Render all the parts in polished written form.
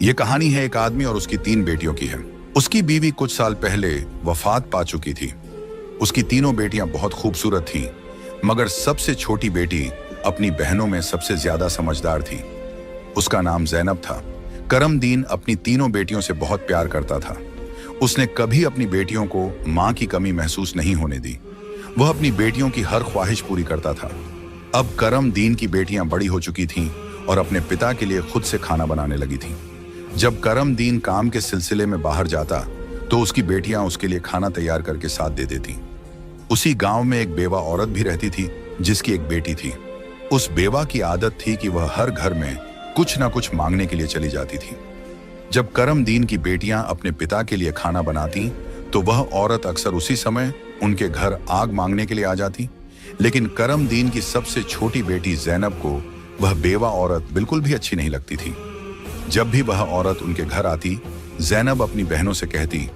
ये कहानी है एक आदमी और उसकी 3 बेटियों की है। उसकी बीवी कुछ साल पहले वफात पा चुकी थी। उसकी तीनों बेटियां बहुत खूबसूरत थीं, मगर सबसे छोटी बेटी अपनी बहनों में सबसे ज्यादा समझदार थी। उसका नाम ज़ैनब था। करमदीन अपनी तीनों बेटियों से बहुत प्यार करता था। उसने कभी अपनी बेटियों को मां की कमी महसूस नहीं होने दी। वह अपनी बेटियों की हर ख्वाहिश पूरी करता था। अब करमदीन की बेटियां बड़ी हो चुकी थीं और अपने पिता के लिए खुद से खाना बनाने लगी थीं। जब करमदीन काम के सिलसिले में बाहर जाता तो उसकी बेटियां उसके लिए खाना तैयार करके साथ दे देती। उसी गांव में एक बेवा औरत भी रहती थी जिसकी एक बेटी थी। उस बेवा की आदत थी कि वह हर घर में कुछ ना कुछ मांगने के लिए चली जाती थी। जब करमदीन की बेटियां अपने पिता के लिए खाना बनाती तो वह औरत अक्सर उसी समय उनके घर आग मांगने के लिए आ जाती। लेकिन करमदीन की सबसे छोटी बेटी ज़ैनब को वह बेवा औरत बिल्कुल भी अच्छी नहीं लगती थी। जब भी वह औरत उनके घर आती, ज़ैनब अपनी बहनों से कहती,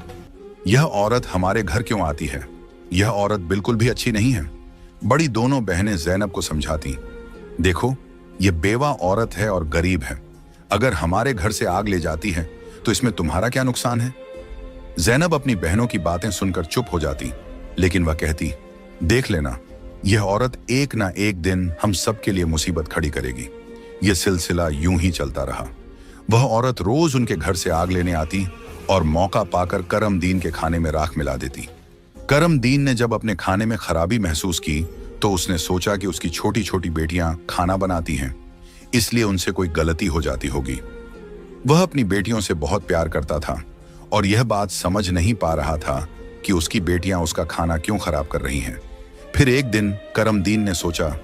यह औरत हमारे घर क्यों आती है? यह औरत बिल्कुल भी अच्छी नहीं है। बड़ी दोनों बहनें ज़ैनब को समझाती, देखो, यह बेवा औरत है और गरीब है। अगर हमारे घर से आग ले जाती है तो इसमें तुम्हारा क्या नुकसान है? ज़ैनब अपनी बहनों की बातें सुनकर चुप हो जाती, लेकिन वह कहती, देख लेना, यह औरत एक ना एक दिन हम सबके लिए मुसीबत खड़ी करेगी। यह सिलसिला यूं ही चलता रहा। वह औरत रोज उनके घर से आग लेने आती और मौका पाकर करमदीन के खाने में राख मिला देती। करमदीन ने जब अपने खाने में खराबी महसूस की तो उसने सोचा कि उसकी छोटी छोटी बेटियां खाना बनाती हैं, इसलिए उनसे कोई गलती हो जाती होगी। वह अपनी बेटियों से बहुत प्यार करता था और यह बात समझ नहीं पा रहा था कि उसकी बेटियां उसका खाना क्यों खराब कर रही हैं। फिर एक दिन करमदीन ने सोचा,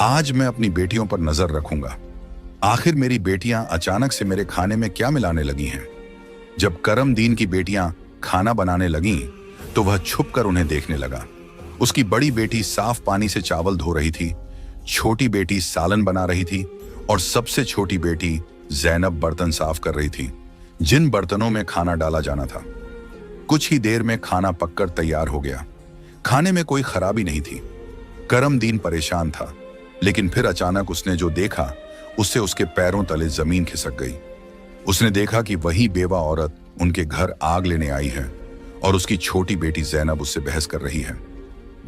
आज मैं अपनी बेटियों पर नजर रखूंगा। आखिर मेरी बेटियां अचानक से मेरे खाने में क्या मिलाने लगी हैं? जब करमदीन की बेटियां खाना बनाने लगीं तो वह छुपकर उन्हें देखने लगा। उसकी बड़ी बेटी साफ पानी से चावल धो रही थी, छोटी बेटी सालन बना रही थी और सबसे छोटी बेटी ज़ैनब बर्तन साफ कर रही थी, जिन बर्तनों में खाना डाला जाना था। कुछ ही देर में खाना पककर तैयार हो गया। खाने में कोई खराबी नहीं थी। करमदीन परेशान था, लेकिन फिर अचानक उसने जो देखा उससे उसके पैरों तले जमीन खिसक गई। उसने देखा कि वही बेवा औरत उनके घर आग लेने आई है और उसकी छोटी बेटी ज़ैनब उससे बहस कर रही है।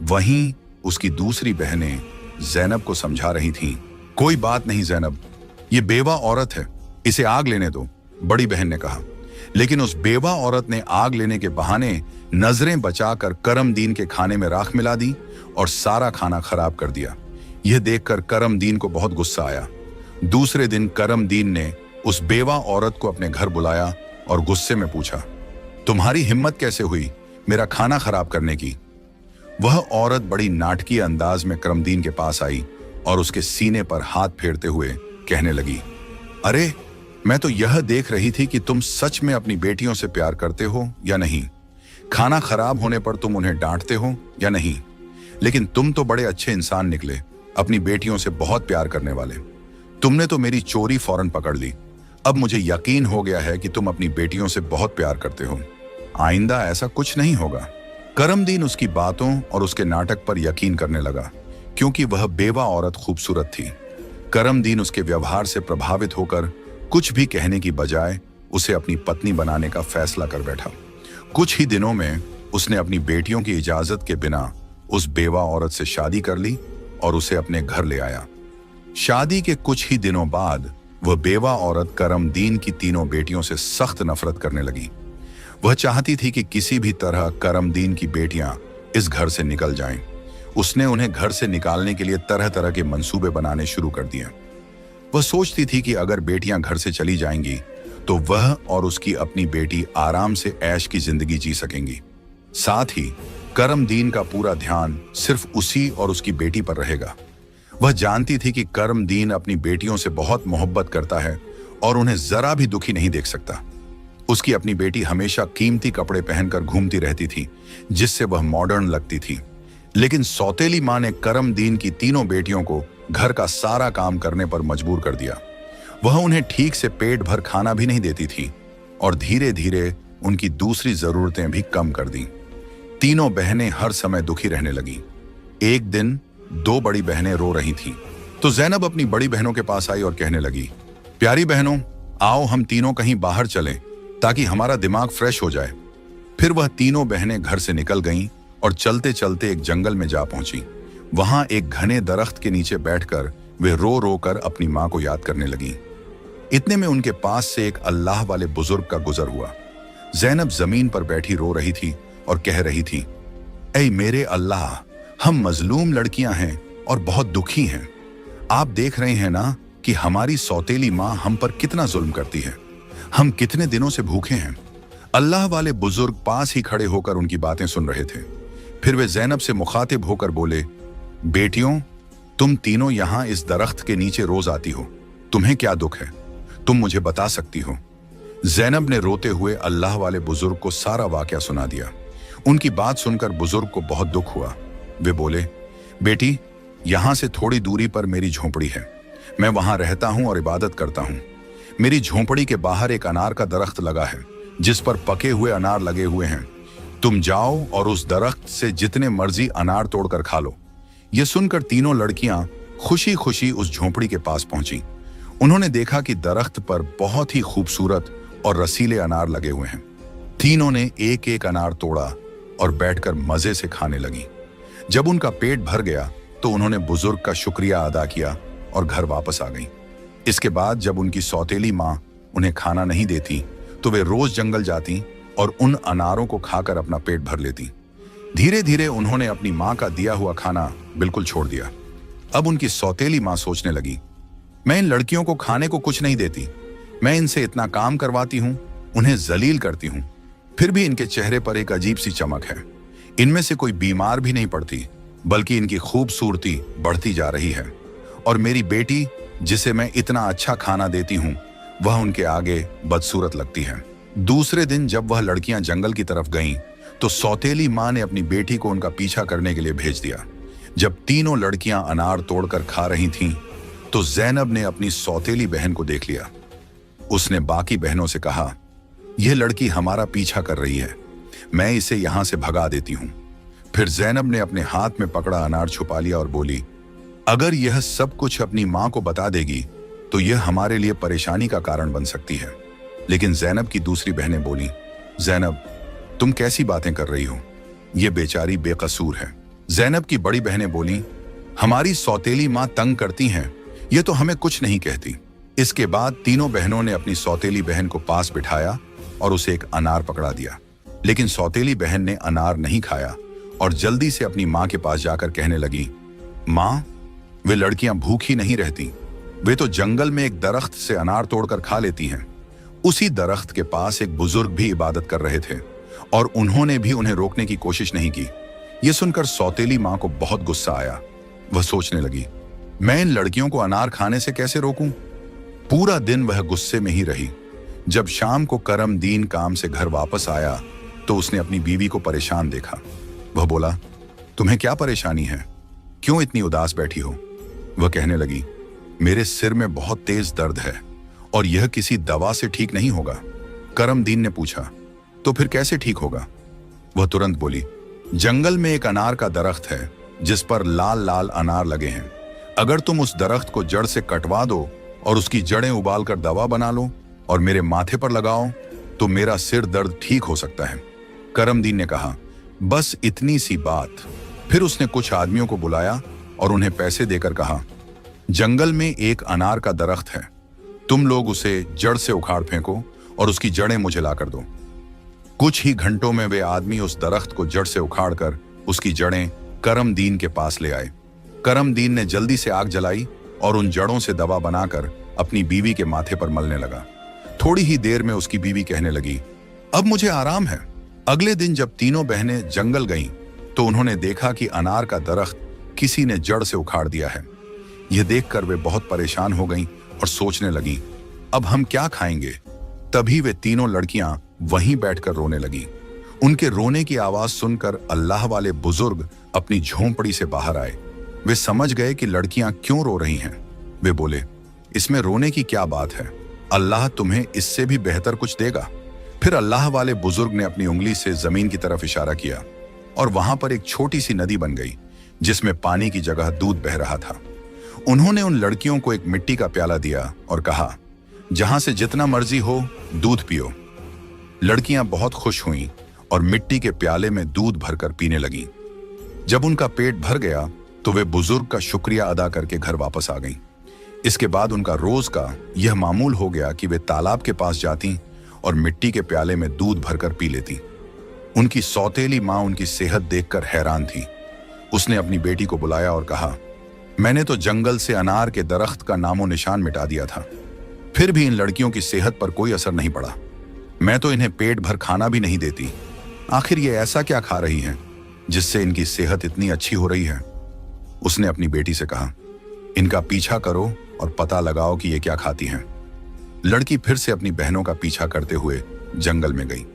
वहीं उसकी दूसरी बहनें ज़ैनब को समझा रही थीं, कोई बात नहीं ज़ैनब, ये बेवा औरत है, इसे आग लेने दो, बड़ी बहन ने कहा। लेकिन उस बेवा औरत ने आग लेने के बहाने नजरें बचाकर करमदीन के खाने में राख मिला दी और सारा खाना खराब कर दिया। यह देखकर करमदीन को बहुत गुस्सा आया। दूसरे दिन करमदीन ने उस बेवा औरत को अपने घर बुलाया और गुस्से में पूछा, तुम्हारी हिम्मत कैसे हुई मेरा खाना खराब करने की? वह औरत बड़ी नाटकीय अंदाज में करमदीन के पास आई और उसके सीने पर हाथ फेरते हुए कहने लगी, अरे, मैं तो यह देख रही थी कि तुम सच में अपनी बेटियों से प्यार करते हो या नहीं। खाना खराब होने पर तुम उन्हें डांटते हो या नहीं। लेकिन तुम तो बड़े अच्छे इंसान निकले, अपनी बेटियों से बहुत प्यार करने वाले। तुमने तो मेरी चोरी फौरन पकड़ ली। अब मुझे यकीन हो गया है कि तुम अपनी बेटियों से बहुत प्यार करते हो। आइंदा ऐसा कुछ नहीं होगा। करमदीन उसकी बातों और उसके नाटक पर यकीन करने लगा, क्योंकि वह बेवा औरत खूबसूरत थी। करमदीन उसके व्यवहार से प्रभावित होकर कुछ भी कहने की बजाय उसे अपनी पत्नी बनाने का फैसला कर बैठा। कुछ ही दिनों में उसने अपनी बेटियों की इजाजत के बिना उस बेवा औरत से शादी कर ली और उसे अपने घर ले आया। शादी के कुछ ही दिनों बाद वह बेवा औरत करमदीन की तीनों बेटियों से सख्त नफरत करने लगी। वह चाहती थी कि किसी भी तरह करमदीन की बेटियां इस घर से निकल जाएं। उसने उन्हें घर से निकालने के लिए तरह तरह के मंसूबे बनाने शुरू कर दिए। वह सोचती थी कि अगर बेटियां घर से चली जाएंगी तो वह और उसकी अपनी बेटी आराम से ऐश की जिंदगी जी सकेंगी। साथ ही करमदीन का पूरा ध्यान सिर्फ उसी और उसकी बेटी पर रहेगा। वह जानती थी कि करमदीन अपनी बेटियों से बहुत मोहब्बत करता है और उन्हें जरा भी दुखी नहीं देख सकता। उसकी अपनी बेटी हमेशा कीमती कपड़े पहनकर घूमती रहती थी, जिससे वह मॉडर्न लगती थी। लेकिन सौतेली मां ने करमदीन की तीनों बेटियों को घर का सारा काम करने पर मजबूर कर दिया। वह उन्हें ठीक से पेट भर खाना भी नहीं देती थी और धीरे धीरे उनकी दूसरी जरूरतें भी कम कर दी। तीनों बहनें हर समय दुखी रहने लगी। एक दिन 2 बड़ी बहनें रो रही थीं, तो ज़ैनब अपनी बड़ी बहनों के पास आई और कहने लगी, प्यारी बहनों, आओ हम तीनों कहीं बाहर चलें ताकि हमारा दिमाग फ्रेश हो जाए। फिर वह तीनों बहनें घर से निकल गईं और चलते चलते एक जंगल में जा पहुंची। वहां एक घने दरख्त के नीचे बैठकर वे रो रो कर अपनी मां को याद करने लगीं। इतने में उनके पास से एक अल्लाह वाले बुजुर्ग का गुजर हुआ। जैनब जमीन पर बैठी रो रही थी और कह रही थी, ऐ मेरे अल्लाह, हम मजलूम लड़कियां हैं और बहुत दुखी हैं। आप देख रहे हैं ना कि हमारी सौतेली माँ हम पर कितना जुल्म करती है। हम कितने दिनों से भूखे हैं। अल्लाह वाले बुजुर्ग पास ही खड़े होकर उनकी बातें सुन रहे थे। फिर वे जैनब से मुखातिब होकर बोले, बेटियों, तुम तीनों यहां इस दरख्त के नीचे रोज आती हो, तुम्हें क्या दुख है? तुम मुझे बता सकती हो? जैनब ने रोते हुए अल्लाह वाले बुजुर्ग को सारा वाकया सुना दिया। उनकी बात सुनकर बुजुर्ग को बहुत दुख हुआ। वे बोले, बेटी, यहां से थोड़ी दूरी पर मेरी झोंपड़ी है। मैं वहां रहता हूं और इबादत करता हूं। मेरी झोंपड़ी के बाहर एक अनार का दरख्त लगा है जिस पर पके हुए अनार लगे हुए हैं। तुम जाओ और उस दरख्त से जितने मर्जी अनार तोड़कर खा लो। यह सुनकर तीनों लड़कियां खुशी खुशी उस झोंपड़ी के पास पहुंची। उन्होंने देखा कि दरख्त पर बहुत ही खूबसूरत और रसीले अनार लगे हुए हैं। तीनों ने एक एक अनार तोड़ा और बैठकर मजे से खाने लगी। जब उनका पेट भर गया तो उन्होंने बुजुर्ग का शुक्रिया अदा किया और घर वापस आ गई। इसके बाद जब उनकी सौतेली माँ उन्हें खाना नहीं देती तो वे रोज जंगल जाती और उन अनारों को खाकर अपना पेट भर लेती। धीरे धीरे उन्होंने अपनी माँ का दिया हुआ खाना बिल्कुल छोड़ दिया। अब उनकी सौतेली माँ सोचने लगी, मैं इन लड़कियों को खाने को कुछ नहीं देती। मैं इनसे इतना काम करवाती हूँ, उन्हें जलील करती हूँ, फिर भी इनके चेहरे पर एक अजीब सी चमक है। इनमें से कोई बीमार भी नहीं पड़ती, बल्कि इनकी खूबसूरती बढ़ती जा रही है। और मेरी बेटी, जिसे मैं इतना अच्छा खाना देती हूँ, वह उनके आगे बदसूरत लगती है। दूसरे दिन जब वह लड़कियां जंगल की तरफ गईं, तो सौतेली माँ ने अपनी बेटी को उनका पीछा करने के लिए भेज दिया। जब तीनों लड़कियां अनार तोड़कर खा रही थीं, तो जैनब ने अपनी सौतेली बहन को देख लिया। उसने बाकी बहनों से कहा, यह लड़की हमारा पीछा कर रही है, मैं इसे यहां से भगा देती हूं। फिर जैनब ने अपने हाथ में पकड़ा अनार छुपा लिया और बोली, अगर यह सब कुछ अपनी मां को बता देगी तो यह हमारे लिए परेशानी का कारण बन सकती है। लेकिन जैनब की दूसरी बहनें बोली, जैनब, तुम कैसी बातें कर रही हो? यह बेचारी बेकसूर है। जैनब की बड़ी बहनें बोली, हमारी सौतेली मां तंग करती हैं, यह तो हमें कुछ नहीं कहती। इसके बाद तीनों बहनों ने अपनी सौतेली बहन को पास बिठाया और उसे एक अनार पकड़ा दिया। लेकिन सौतेली बहन ने अनार नहीं खाया और जल्दी से अपनी मां के पास जाकर कहने लगी, मां, वे लड़कियां भूखी नहीं रहती, वे तो जंगल में एक दरख्त से अनार तोड़कर खा लेती हैं। उसी दरख्त के पास एक बुजुर्ग भी इबादत कर रहे थे और उन्होंने भी उन्हें रोकने की कोशिश नहीं की। यह सुनकर सौतेली मां को बहुत गुस्सा आया। वह सोचने लगी, मैं इन लड़कियों को अनार खाने से कैसे रोकूं? पूरा दिन वह गुस्से में ही रही। जब शाम को करमदीन काम से घर वापस आया तो उसने अपनी बीवी को परेशान देखा। वह बोला, तुम्हें क्या परेशानी है? क्यों इतनी उदास बैठी हो? वह कहने लगी, मेरे सिर में बहुत तेज दर्द है और यह किसी दवा से ठीक नहीं होगा। करमदीन ने पूछा, तो फिर कैसे ठीक होगा? वह तुरंत बोली, जंगल में एक अनार का दरख्त है जिस पर लाल लाल अनार लगे हैं। अगर तुम उस दरख्त को जड़ से कटवा दो और उसकी जड़ें उबालकर दवा बना लो और मेरे माथे पर लगाओ तो मेरा सिर दर्द ठीक हो सकता है। करमदीन ने कहा, बस इतनी सी बात। फिर उसने कुछ आदमियों को बुलाया और उन्हें पैसे देकर कहा, जंगल में एक अनार का दरख्त है, तुम लोग उसे जड़ से उखाड़ फेंको और उसकी जड़ें मुझे लाकर दो। कुछ ही घंटों में वे आदमी उस दरख्त को जड़ से उखाड़कर उसकी जड़ें करमदीन के पास ले आए। करमदीन ने जल्दी से आग जलाई और उन जड़ों से दवा बनाकर अपनी बीवी के माथे पर मलने लगा। थोड़ी ही देर में उसकी बीवी कहने लगी, अब मुझे आराम है। अगले दिन जब तीनों बहनें जंगल गईं, तो उन्होंने देखा कि अनार का दरख्त किसी ने जड़ से उखाड़ दिया है। यह देखकर वे बहुत परेशान हो गईं और सोचने लगी, अब हम क्या खाएंगे? तभी वे तीनों लड़कियां वहीं बैठकर रोने लगी। उनके रोने की आवाज सुनकर अल्लाह वाले बुजुर्ग अपनी झोंपड़ी से बाहर आए। वे समझ गए कि लड़कियां क्यों रो रही हैं। वे बोले, इसमें रोने की क्या बात है? अल्लाह तुम्हें इससे भी बेहतर कुछ देगा। फिर अल्लाह वाले बुजुर्ग ने अपनी उंगली से जमीन की तरफ इशारा किया और वहां पर एक छोटी सी नदी बन गई जिसमें पानी की जगह दूध बह रहा था। उन्होंने उन लड़कियों को एक मिट्टी का प्याला दिया और कहा, जहां से जितना मर्जी हो दूध पियो। लड़कियां बहुत खुश हुईं और मिट्टी के प्याले में दूध भरकर पीने लगीं। जब उनका पेट भर गया तो वे बुजुर्ग का शुक्रिया अदा करके घर वापस आ गईं। इसके बाद उनका रोज का यह मामूल हो गया कि वे तालाब के पास जाती और मिट्टी के प्याले में दूध भरकर पी लेती। उनकी सौतेली माँ उनकी सेहत देखकर हैरान थी। उसने अपनी बेटी को बुलाया और कहा, मैंने तो जंगल से अनार के दरख्त का नामो निशान मिटा दिया था, फिर भी इन लड़कियों की सेहत पर कोई असर नहीं पड़ा। मैं तो इन्हें पेट भर खाना भी नहीं देती। आखिर ये ऐसा क्या खा रही हैं जिससे इनकी सेहत इतनी अच्छी हो रही है? उसने अपनी बेटी से कहा, इनका पीछा करो और पता लगाओ कि ये क्या खाती हैं। लड़की फिर से अपनी बहनों का पीछा करते हुए जंगल में गई।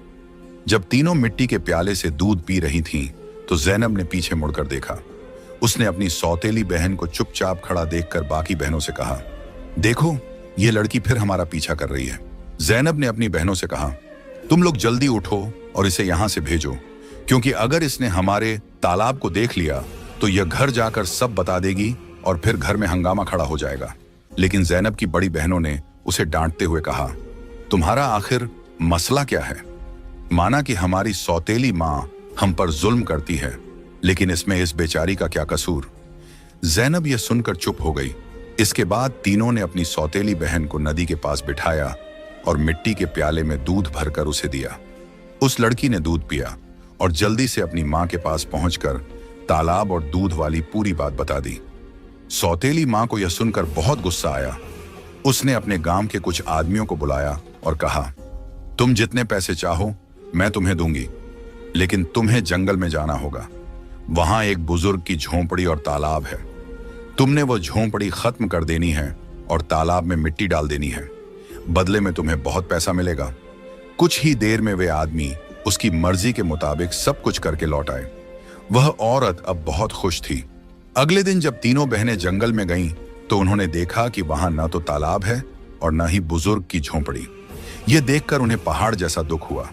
जब तीनों मिट्टी के प्याले से दूध पी रही थीं, तो जैनब ने पीछे मुड़कर देखा। उसने अपनी सौतेली बहन को चुपचाप खड़ा देखकर बाकी बहनों से कहा, देखो ये लड़की फिर हमारा पीछा कर रही है। जैनब ने अपनी बहनों से कहा, तुम लोग जल्दी उठो और इसे यहां से भेजो, क्योंकि अगर इसने हमारे तालाब को देख लिया तो यह घर जाकर सब बता देगी और फिर घर में हंगामा खड़ा हो जाएगा। लेकिन जैनब की बड़ी बहनों ने उसे डांटते हुए कहा, तुम्हारा आखिर मसला क्या है? माना कि हमारी सौतेली माँ हम पर जुल्म करती है, लेकिन इसमें इस बेचारी का क्या कसूर? जैनब यह सुनकर चुप हो गई। इसके बाद तीनों ने अपनी सौतेली बहन को नदी के पास बिठाया और मिट्टी के प्याले में दूध भरकर उसे दिया। उस लड़की ने दूध पिया और जल्दी से अपनी माँ के पास पहुंचकर तालाब और दूध वाली पूरी बात बता दी। सौतेली माँ को यह सुनकर बहुत गुस्सा आया। उसने अपने गांव के कुछ आदमियों को बुलाया और कहा, तुम जितने पैसे चाहो मैं तुम्हें दूंगी, लेकिन तुम्हें जंगल में जाना होगा। वहां एक बुजुर्ग की झोंपड़ी और तालाब है। तुमने वो झोंपड़ी खत्म कर देनी है और तालाब में मिट्टी डाल देनी है। बदले में तुम्हें बहुत पैसा मिलेगा। कुछ ही देर में वे आदमी उसकी मर्जी के मुताबिक सब कुछ करके लौट आए। वह औरत अब बहुत खुश थी। अगले दिन जब तीनों बहनें जंगल में गईं, तो उन्होंने देखा कि वहां न तो तालाब है और न ही बुजुर्ग की झोंपड़ी। यह देखकर उन्हें पहाड़ जैसा दुख हुआ।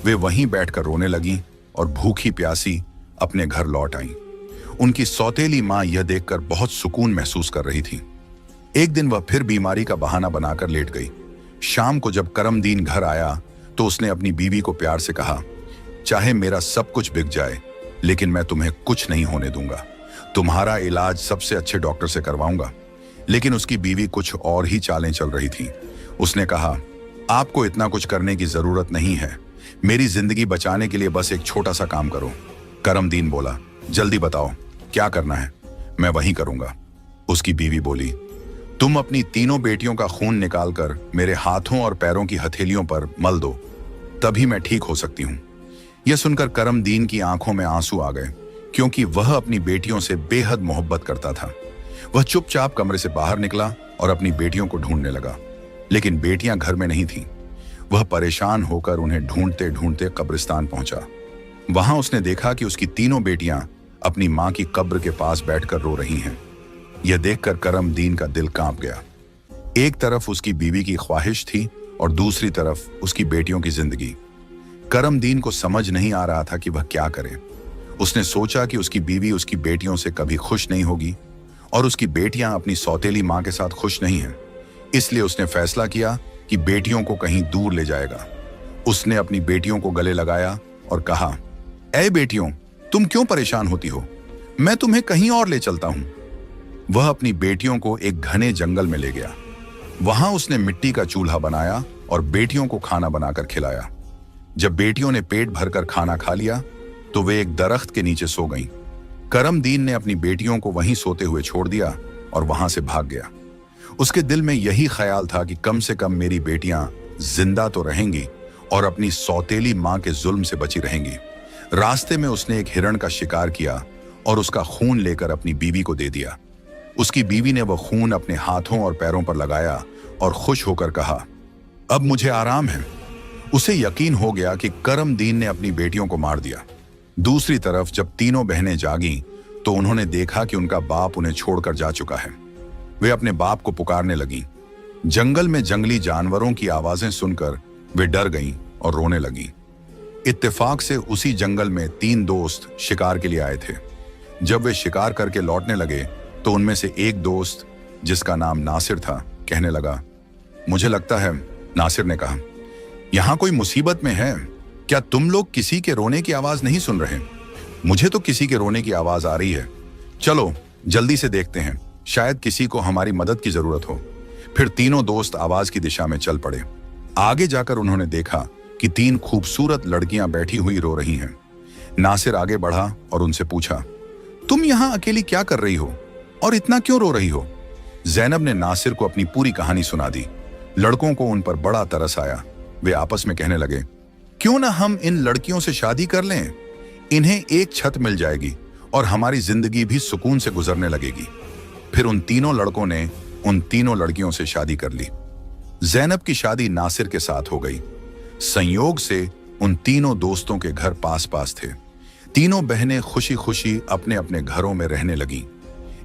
वे वहीं बैठकर रोने लगीं और भूखी प्यासी अपने घर लौट आईं। उनकी सौतेली माँ यह देखकर बहुत सुकून महसूस कर रही थी। एक दिन वह फिर बीमारी का बहाना बनाकर लेट गई। शाम को जब करमदीन घर आया तो उसने अपनी बीवी को प्यार से कहा, चाहे मेरा सब कुछ बिक जाए, लेकिन मैं तुम्हें कुछ नहीं होने दूंगा। तुम्हारा इलाज सबसे अच्छे डॉक्टर से करवाऊंगा। लेकिन उसकी बीवी कुछ और ही चालें चल रही थी। उसने कहा, आपको इतना कुछ करने की जरूरत नहीं है। मेरी जिंदगी बचाने के लिए बस एक छोटा सा काम करो। करमदीन बोला, जल्दी बताओ क्या करना है, मैं वही करूंगा। उसकी बीवी बोली, तुम अपनी तीनों बेटियों का खून निकालकर मेरे हाथों और पैरों की हथेलियों पर मल दो, तभी मैं ठीक हो सकती हूं। यह सुनकर करमदीन की आंखों में आंसू आ गए, क्योंकि वह अपनी बेटियों से बेहद मोहब्बत करता था। वह चुपचाप कमरे से बाहर निकला और अपनी बेटियों को ढूंढने लगा, लेकिन बेटियां घर में नहीं थीं। वह परेशान होकर उन्हें ढूंढते ढूंढते कब्रिस्तान पहुंचा। वहां उसने देखा कि उसकी तीनों बेटियां अपनी मां की कब्र के पास बैठकर रो रही हैं। यह देखकर करमदीन का दिल कांप गया। एक तरफ उसकी बीवी की ख्वाहिश थी और दूसरी तरफ उसकी बेटियों की जिंदगी। करमदीन को समझ नहीं आ रहा था कि वह क्या करे। उसने सोचा कि उसकी बीवी उसकी बेटियों से कभी खुश नहीं होगी और उसकी बेटियां अपनी सौतेली मां के साथ खुश नहीं हैं। इसलिए उसने फैसला किया कि बेटियों को कहीं दूर ले जाएगा। उसने अपनी बेटियों को गले लगाया और कहा, ऐ बेटियों, तुम क्यों परेशान होती हो? मैं तुम्हें कहीं और ले चलता हूं। वह अपनी बेटियों को एक घने जंगल में ले गया। वहां उसने मिट्टी का चूल्हा बनाया और बेटियों को खाना बनाकर खिलाया। जब बेटियों ने पेट भरकर खाना खा लिया तो वे एक दरख्त के नीचे सो गईं। करमदीन ने अपनी बेटियों को वहीं सोते हुए छोड़ दिया और वहां से भाग गया। उसके दिल में यही ख्याल था कि कम से कम मेरी बेटियां जिंदा तो रहेंगी और अपनी सौतेली मां के जुल्म से बची रहेंगी। रास्ते में उसने एक हिरण का शिकार किया और उसका खून लेकर अपनी बीवी को दे दिया। उसकी बीवी ने वह खून अपने हाथों और पैरों पर लगाया और खुश होकर कहा, अब मुझे आराम है। उसे यकीन हो गया कि करमदीन ने अपनी बेटियों को मार दिया। दूसरी तरफ जब तीनों बहनें जागीं तो उन्होंने देखा कि उनका बाप उन्हें छोड़कर जा चुका है। वे अपने बाप को पुकारने लगीं। जंगल में जंगली जानवरों की आवाजें सुनकर वे डर गईं और रोने लगीं। इत्तेफाक से उसी जंगल में 3 दोस्त शिकार के लिए आए थे। जब वे शिकार करके लौटने लगे तो उनमें से एक दोस्त, जिसका नाम नासिर था, कहने लगा, मुझे लगता है, नासिर ने कहा, यहां कोई मुसीबत में है। क्या तुम लोग किसी के रोने की आवाज नहीं सुन रहे? मुझे तो किसी के रोने की आवाज आ रही है। चलो जल्दी से देखते हैं, शायद किसी को हमारी मदद की जरूरत हो। फिर तीनों दोस्त आवाज की दिशा में चल पड़े। आगे जाकर उन्होंने देखा कि 3 खूबसूरत लड़कियां बैठी हुई रो रही हैं। नासिर आगे बढ़ा और उनसे पूछा, तुम यहां अकेली क्या कर रही हो और इतना क्यों रो रही हो? जैनब ने नासिर को अपनी पूरी कहानी सुना दी। लड़कों को उन पर बड़ा तरस आया। वे आपस में कहने लगे, क्यों ना हम इन लड़कियों से शादी कर लें? इन्हें एक छत मिल जाएगी और हमारी जिंदगी भी सुकून से गुजरने लगेगी। फिर उन तीनों लड़कों ने उन तीनों लड़कियों से शादी कर ली। जैनब की शादी नासिर के साथ हो गई। संयोग से उन तीनों दोस्तों के घर पास पास थे। तीनों बहनें खुशी खुशी अपने अपने घरों में रहने लगीं।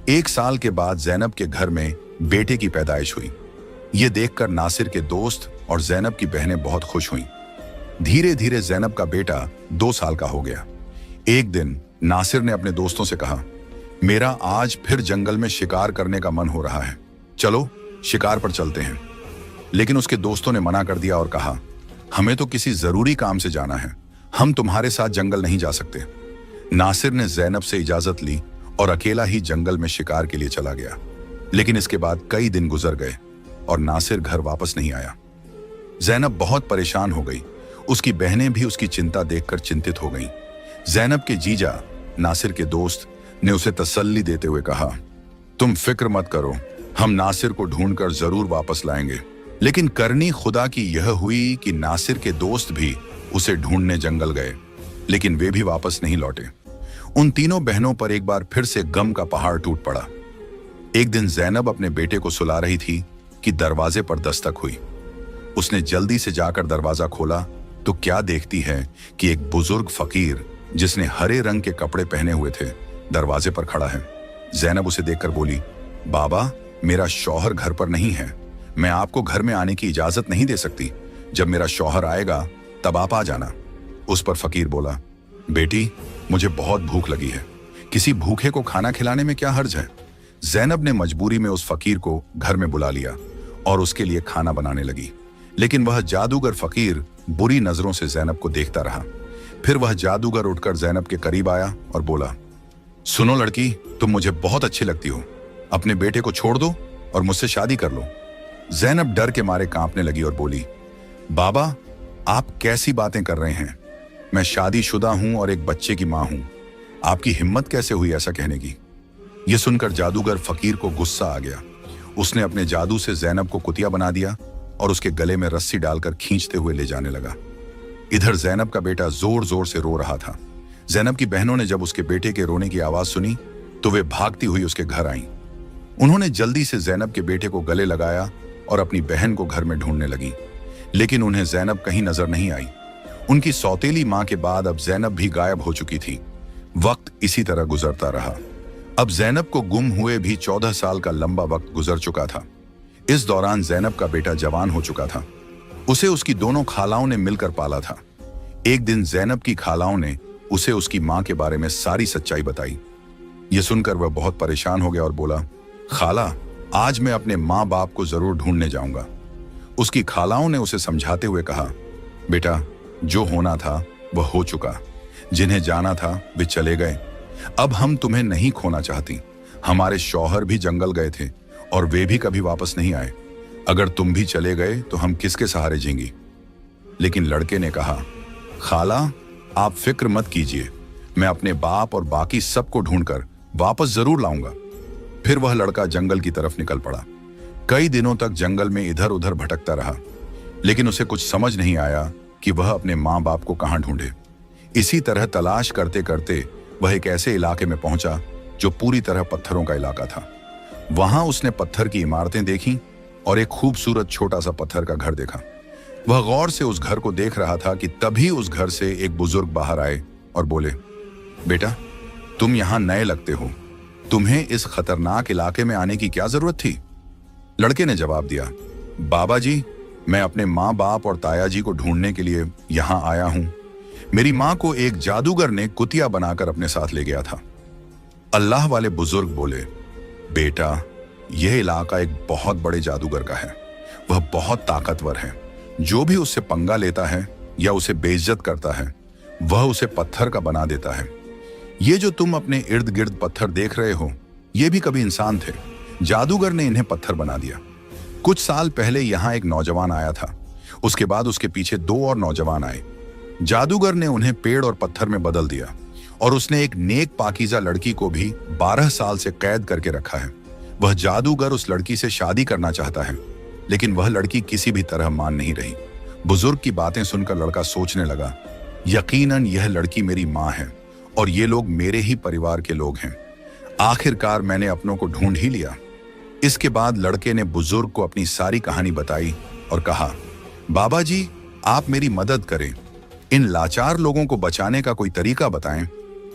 1 साल के बाद जैनब के घर में बेटे की पैदाइश हुई। ये देखकर नासिर के दोस्त और जैनब की बहनें बहुत खुश हुईं। धीरे धीरे जैनब का बेटा 2 साल का हो गया। एक दिन नासिर ने अपने दोस्तों से कहा, मेरा आज फिर जंगल में शिकार करने का मन हो रहा है, चलो शिकार पर चलते हैं। लेकिन उसके दोस्तों ने मना कर दिया और कहा, हमें तो किसी जरूरी काम से जाना है, हम तुम्हारे साथ जंगल नहीं जा सकते। नासिर ने जैनब से इजाजत ली और अकेला ही जंगल में शिकार के लिए चला गया। लेकिन इसके बाद कई दिन गुजर गए और नासिर घर वापस नहीं आया। जैनब बहुत परेशान हो गई। उसकी बहनें भी उसकी चिंता देखकर चिंतित हो गईं। जैनब के जीजा नासिर के दोस्त ने उसे तसल्ली देते हुए कहा, तुम फिक्र मत करो, हम नासिर को ढूंढकर जरूर वापस लाएंगे। लेकिन करनी खुदा की यह हुई कि नासिर के दोस्त भी उसे ढूंढने जंगल गए, लेकिन वे भी वापस नहीं लौटे। उन तीनों बहनों पर एक बार फिर से गम का पहाड़ टूट पड़ा। एक दिन जैनब अपने बेटे को सुला रही थी कि दरवाजे पर दस्तक हुई। उसने जल्दी से जाकर दरवाजा खोला तो क्या देखती है कि एक बुजुर्ग फकीर जिसने हरे रंग के कपड़े पहने हुए थे दरवाजे पर खड़ा है। जैनब उसे देखकर बोली, बाबा, मेरा शौहर घर पर नहीं है, मैं आपको घर में आने की इजाजत नहीं दे सकती। जब मेरा शौहर आएगा तब आप आ जाना। उस पर फकीर बोला, बेटी, मुझे बहुत भूख लगी है, किसी भूखे को खाना खिलाने में क्या हर्ज है। जैनब ने मजबूरी में उस फकीर को घर में बुला लिया और उसके लिए खाना बनाने लगी। लेकिन वह जादूगर फकीर बुरी नजरों से जैनब को देखता रहा। फिर वह जादूगर उठकर जैनब के करीब आया और बोला, सुनो लड़की, तुम मुझे बहुत अच्छी लगती हो, अपने बेटे को छोड़ दो और मुझसे शादी कर लो। जैनब डर के मारे कांपने लगी और बोली, बाबा, आप कैसी बातें कर रहे हैं? मैं शादीशुदा हूं और एक बच्चे की मां हूं, आपकी हिम्मत कैसे हुई ऐसा कहने की? यह सुनकर जादूगर फकीर को गुस्सा आ गया। उसने अपने जादू से जैनब को कुतिया बना दिया और उसके गले में रस्सी डालकर खींचते हुए ले जाने लगा। इधर जैनब का बेटा जोर जोर से रो रहा था। जैनब की बहनों ने जब उसके बेटे के रोने की आवाज सुनी तो वे भागती हुई उसके घर आईं। उन्होंने जल्दी से जैनब के बेटे को गले लगाया और अपनी बहन को घर में ढूंढने लगी। लेकिन उन्हें जैनब कहीं नजर नहीं आई। उनकी सौतेली मां के बाद अब जैनब भी गायब हो चुकी थी। वक्त इसी तरह गुजरता रहा। अब जैनब को गुम हुए भी 14 साल का लंबा वक्त गुजर चुका था। इस दौरान जैनब का बेटा जवान हो चुका था। उसे उसकी दोनों खालाओं ने मिलकर पाला था। एक दिन जैनब की खालाओं ने उसे उसकी मां के बारे में सारी सच्चाई बताई। यह सुनकर वह बहुत परेशान हो गया और बोला, खाला, आज मैं अपने माँ बाप को जरूर ढूंढने जाऊंगा। उसकी खालाओं ने उसे समझाते हुए कहा, बेटा, जो होना था वह हो चुका, जिन्हें जाना था वे चले गए। अब हम तुम्हें नहीं खोना चाहती। हमारे शौहर भी जंगल गए थे और वे भी कभी वापस नहीं आए। अगर तुम भी चले गए तो हम किसके सहारे जीएंगी? लेकिन लड़के ने कहा, खाला, आप फिक्र मत कीजिए, मैं अपने बाप और बाकी सबको ढूंढकर वापस जरूर लाऊंगा। फिर वह लड़का जंगल की तरफ निकल पड़ा। कई दिनों तक जंगल में इधर उधर भटकता रहा, लेकिन उसे कुछ समझ नहीं आया कि वह अपने माँ बाप को कहां ढूंढे। इसी तरह तलाश करते करते वह एक ऐसे इलाके में पहुंचा जो पूरी तरह पत्थरों का इलाका था। वहां उसने पत्थर की इमारतें देखी और एक खूबसूरत छोटा सा पत्थर का घर देखा। वह गौर से उस घर को देख रहा था कि तभी उस घर से एक बुजुर्ग बाहर आए और बोले, बेटा, तुम यहां नए लगते हो, तुम्हें इस खतरनाक इलाके में आने की क्या जरूरत थी? लड़के ने जवाब दिया, बाबा जी, मैं अपने माँ बाप और ताया जी को ढूंढने के लिए यहां आया हूं। मेरी माँ को एक जादूगर ने कुतिया बनाकर अपने साथ ले गया था। अल्लाह वाले बुजुर्ग बोले, बेटा, यह इलाका एक बहुत बड़े जादूगर का है। वह बहुत ताकतवर है। जो भी उससे पंगा लेता है या उसे बेइज्जत करता है, वह उसे पत्थर का बना देता है। ये जो तुम अपने इर्द गिर्द पत्थर देख रहे हो, ये भी कभी इंसान थे। जादूगर ने इन्हें पत्थर बना दिया। कुछ साल पहले यहाँ एक नौजवान आया था। उसके बाद उसके पीछे 2 और नौजवान आए। जादूगर ने उन्हें पेड़ और पत्थर में बदल दिया और उसने एक नेक पाकीज़ा लड़की को भी 12 साल से कैद करके रखा है। वह जादूगर उस लड़की से शादी करना चाहता है, लेकिन वह लड़की किसी भी तरह मान नहीं रही। बुजुर्ग की बातें सुनकर लड़का सोचने लगा, यकीनन यह लड़की मेरी माँ है और ये लोग मेरे ही परिवार के लोग हैं। आखिरकार मैंने अपनों को ढूंढ ही लिया। इसके बाद लड़के ने बुजुर्ग को अपनी सारी कहानी बताई और कहा, बाबा जी, आप मेरी मदद करें। इन लाचार लोगों को बचाने का कोई तरीका बताएं।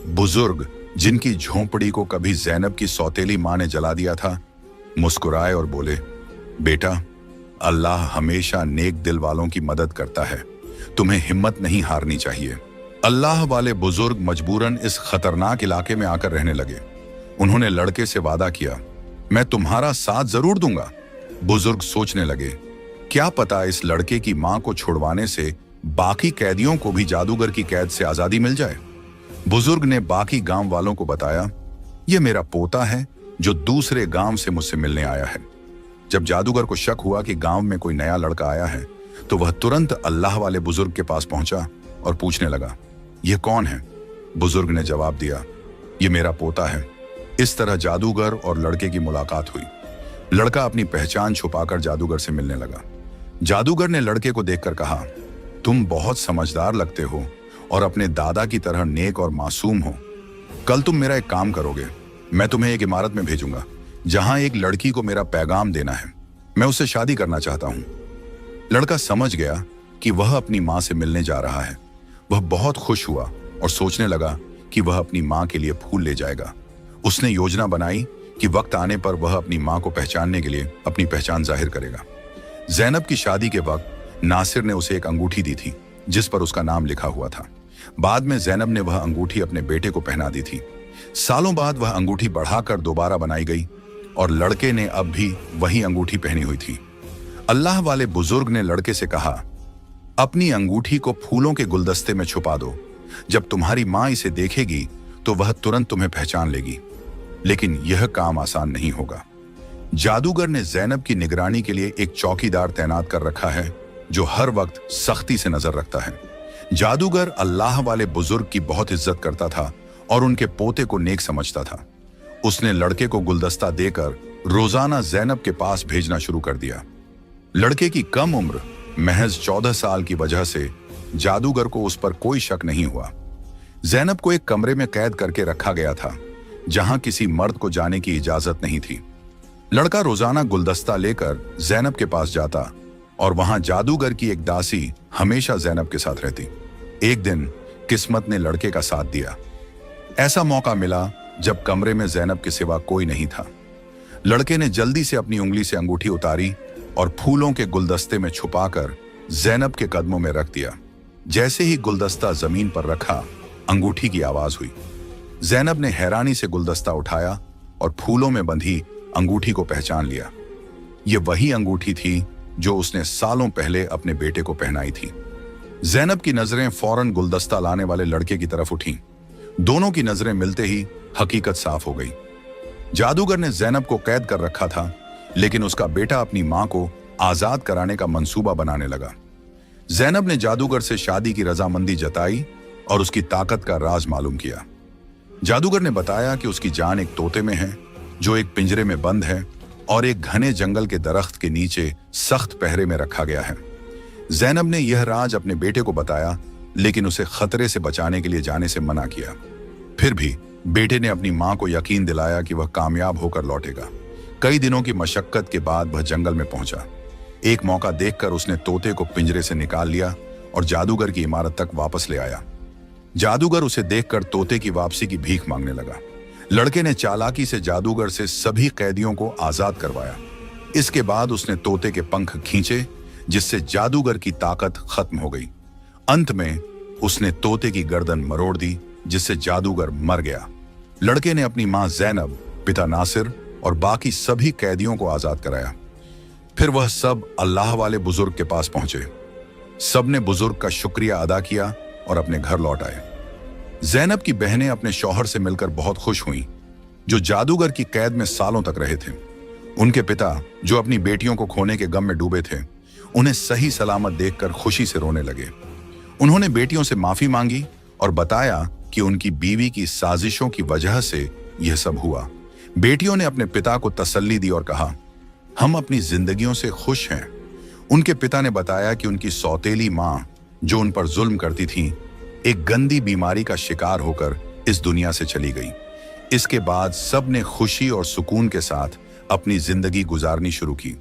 बुजुर्ग, जिनकी झोंपड़ी को कभी ज़ैनब की सौतेली मां ने जला दिया था, मुस्कुराए और बोले, बेटा, अल्लाह हमेशा नेक दिल वालों की मदद करता है। तुम्हें हिम्मत नहीं हारनी चाहिए। अल्लाह वाले बुजुर्ग मजबूरन इस खतरनाक इलाके में आकर रहने लगे। उन्होंने लड़के से वादा किया, मैं तुम्हारा साथ जरूर दूंगा। बुजुर्ग सोचने लगे, क्या पता इस लड़के की मां को छुड़वाने से बाकी कैदियों को भी जादूगर की कैद से आजादी मिल जाए। बुजुर्ग ने बाकी गांव वालों को बताया, यह मेरा पोता है जो दूसरे गांव से मुझसे मिलने आया है। जब जादूगर को शक हुआ कि गांव में कोई नया लड़का आया है, तो वह तुरंत अल्लाह वाले बुजुर्ग के पास पहुंचा और पूछने लगा, यह कौन है? बुजुर्ग ने जवाब दिया, यह मेरा पोता है। इस तरह जादूगर और लड़के की मुलाकात हुई। लड़का अपनी पहचान छुपाकर जादूगर से मिलने लगा। जादूगर ने लड़के को देखकर कहा, तुम बहुत समझदार लगते हो और अपने दादा की तरह नेक और मासूम हो। कल तुम मेरा एक काम करोगे। मैं तुम्हें एक इमारत में भेजूंगा जहां एक लड़की को मेरा पैगाम देना है। मैं उससे शादी करना चाहता हूं। लड़का समझ गया कि वह अपनी मां से मिलने जा रहा है। वह बहुत खुश हुआ और सोचने लगा कि वह अपनी मां के लिए फूल ले जाएगा। उसने योजना बनाई कि वक्त आने पर वह अपनी मां को पहचानने के लिए अपनी पहचान जाहिर करेगा। ज़ैनब की शादी के वक्त नासिर ने उसे एक अंगूठी दी थी जिस पर उसका नाम लिखा हुआ था। बाद में ज़ैनब ने वह अंगूठी अपने बेटे को पहना दी थी। सालों बाद वह अंगूठी बढ़ाकर दोबारा बनाई गई और लड़के ने अब भी वही अंगूठी पहनी हुई थी। अल्लाह वाले बुजुर्ग ने लड़के से कहा, अपनी अंगूठी को फूलों के गुलदस्ते में छुपा दो। जब तुम्हारी मां इसे देखेगी तो वह तुरंत तुम्हें पहचान लेगी। लेकिन यह काम आसान नहीं होगा। जादूगर ने ज़ैनब की निगरानी के लिए एक चौकीदार तैनात कर रखा है जो हर वक्त सख्ती से नजर रखता है। जादूगर अल्लाह वाले बुजुर्ग की बहुत इज्जत करता था और उनके पोते को नेक समझता था। उसने लड़के को गुलदस्ता देकर रोजाना ज़ैनब के पास भेजना शुरू कर दिया। लड़के की कम उम्र, महज 14 साल की वजह से जादूगर को उस पर कोई शक नहीं हुआ। ज़ैनब को एक कमरे में कैद करके रखा गया था जहां किसी मर्द को जाने की इजाजत नहीं थी। लड़का रोजाना गुलदस्ता लेकर ज़ैनब के पास जाता और वहां जादूगर की एक दासी हमेशा ज़ैनब के साथ रहती। एक दिन किस्मत ने लड़के का साथ दिया। ऐसा मौका मिला जब कमरे में ज़ैनब के सिवा कोई नहीं था। लड़के ने जल्दी से अपनी उंगली से अंगूठी उतारी और फूलों के गुलदस्ते में छुपाकर ज़ैनब के कदमों में रख दिया। जैसे ही गुलदस्ता जमीन पर रखा, अंगूठी की आवाज हुई। ज़ैनब ने हैरानी से गुलदस्ता उठाया और फूलों में बंधी अंगूठी को पहचान लिया। यह वही अंगूठी थी जो उसने सालों पहले अपने बेटे को पहनाई थी। ज़ैनब की नजरें फौरन गुलदस्ता लाने वाले लड़के की तरफ उठीं। दोनों की नजरें मिलते ही हकीकत साफ हो गई। जादूगर ने ज़ैनब को कैद कर रखा था, लेकिन उसका बेटा अपनी मां को आजाद कराने का मंसूबा बनाने लगा। ज़ैनब ने जादूगर से शादी की रजामंदी जताई और उसकी ताकत का राज मालूम किया। जादूगर ने बताया कि उसकी जान एक तोते में है जो एक पिंजरे में बंद है और एक घने जंगल के दरख्त के नीचे सख्त पहरे में रखा गया है। ज़ैनब ने यह राज अपने बेटे को बताया, लेकिन उसे खतरे से बचाने के लिए जाने से मना किया। फिर भी बेटे ने अपनी मां को यकीन दिलाया कि वह कामयाब होकर लौटेगा। कई दिनों की मशक्कत के बाद वह जंगल में पहुंचा। एक मौका देखकर उसने तोते को पिंजरे से निकाल लिया और जादूगर की इमारत तक वापस ले आया। जादूगर उसे देखकर तोते की वापसी की भीख मांगने लगा। लड़के ने चालाकी से जादूगर से सभी कैदियों को आजाद करवाया। इसके बाद उसने तोते के पंख खींचे, जिससे जादूगर की ताकत खत्म हो गई। अंत में उसने तोते की गर्दन मरोड़ दी, जिससे जादूगर मर गया। लड़के ने अपनी मां ज़ैनब, पिता नासिर और बाकी सभी कैदियों को आजाद कराया। फिर वह सब अल्लाह वाले बुजुर्ग के पास पहुंचे। सबने बुजुर्ग का शुक्रिया अदा किया और अपने घर लौट आए। जैनब की बहनें अपने शौहर से मिलकर बहुत खुश हुईं, जो जादूगर की कैद में सालों तक रहे थे। उनके पिता, जो अपनी बेटियों को खोने के गम में डूबे थे, उन्हें सही सलामत देखकर खुशी से रोने लगे। उन्होंने बेटियों से माफी मांगी और बताया कि उनकी बीवी की साजिशों की वजह से यह सब हुआ। बेटियों ने अपने पिता को तसल्ली दी और कहा, हम अपनी जिंदगियों से खुश हैं। उनके पिता ने बताया कि उनकी सौतेली माँ, जो उन पर जुल्म करती थी, एक गंदी बीमारी का शिकार होकर इस दुनिया से चली गई। इसके बाद सब ने खुशी और सुकून के साथ अपनी जिंदगी गुजारनी शुरू की।